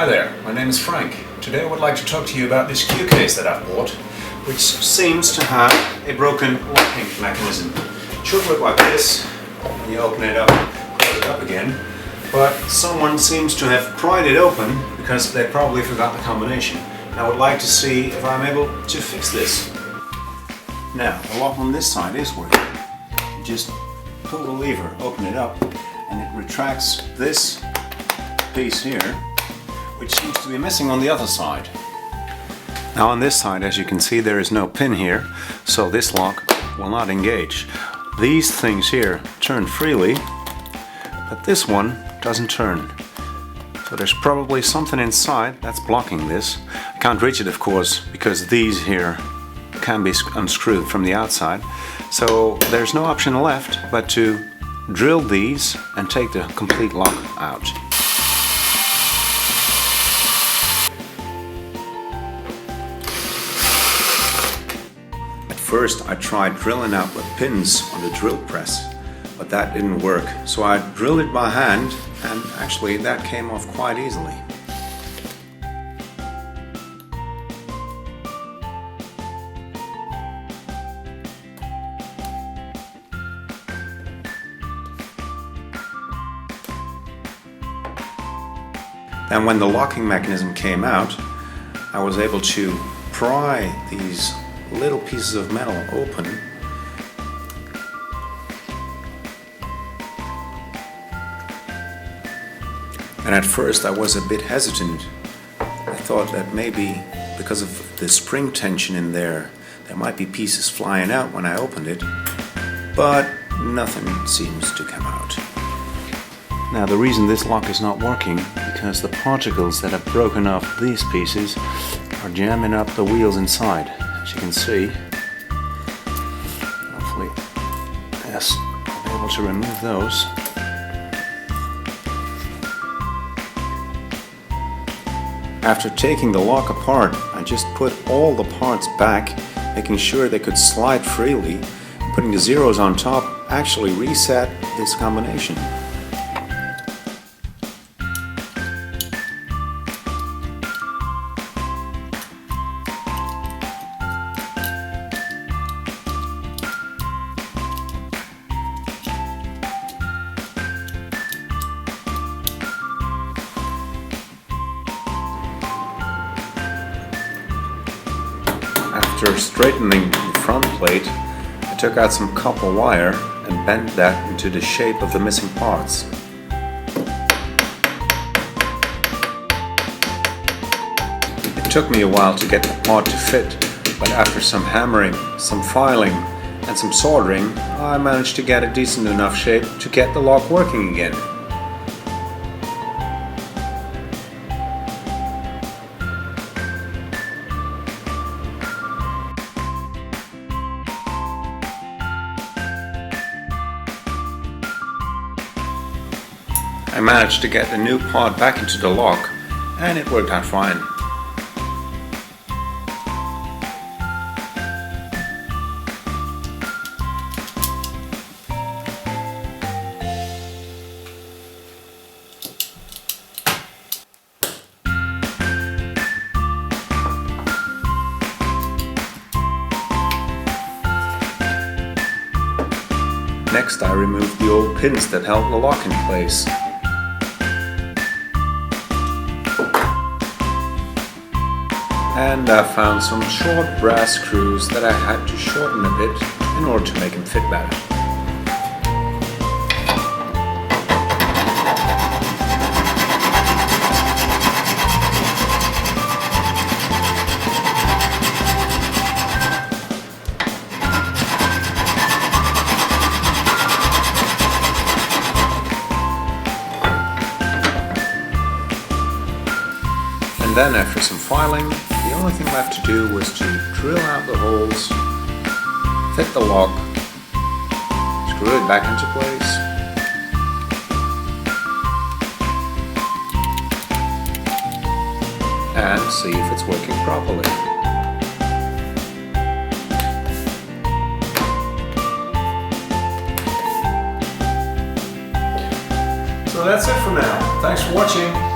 Hi there, my name is Frank. Today I would like to talk to you about this cue case that I've bought, which seems to have a broken locking mechanism. It should look like this, when you open it up, close it up again, but someone seems to have pried it open because they probably forgot the combination. And I would like to see if I'm able to fix this. Now, the lock on this side is working. You just pull the lever, open it up, and it retracts this piece here, which seems to be missing on the other side. Now on this side, as you can see, there is no pin here, so this lock will not engage. These things here turn freely, but this one doesn't turn. So there's probably something inside that's blocking this. I can't reach it, of course, because these here can be unscrewed from the outside. So there's no option left but to drill these and take the complete lock out. First I tried drilling out with pins on the drill press, but that didn't work. So I drilled it by hand, and actually that came off quite easily. And when the locking mechanism came out, I was able to pry these little pieces of metal open, and at first I was a bit hesitant. I thought that maybe because of the spring tension in there might be pieces flying out when I opened it, but nothing seems to come out. Now the reason this lock is not working because the particles that have broken off these pieces are jamming up the wheels inside. As you can see, hopefully, yes, I'll be able to remove those. After taking the lock apart, I just put all the parts back, making sure they could slide freely. Putting the zeros on top actually reset this combination. After straightening the front plate, I took out some copper wire and bent that into the shape of the missing parts. It took me a while to get the part to fit, but after some hammering, some filing and some soldering, I managed to get a decent enough shape to get the lock working again. I managed to get the new part back into the lock, and it worked out fine. Next, I removed the old pins that held the lock in place. And I found some short brass screws that I had to shorten a bit in order to make them fit better. And then after some filing, the only thing left to do was to drill out the holes, fit the lock, screw it back into place, and see if it's working properly. So that's it for now. Thanks for watching.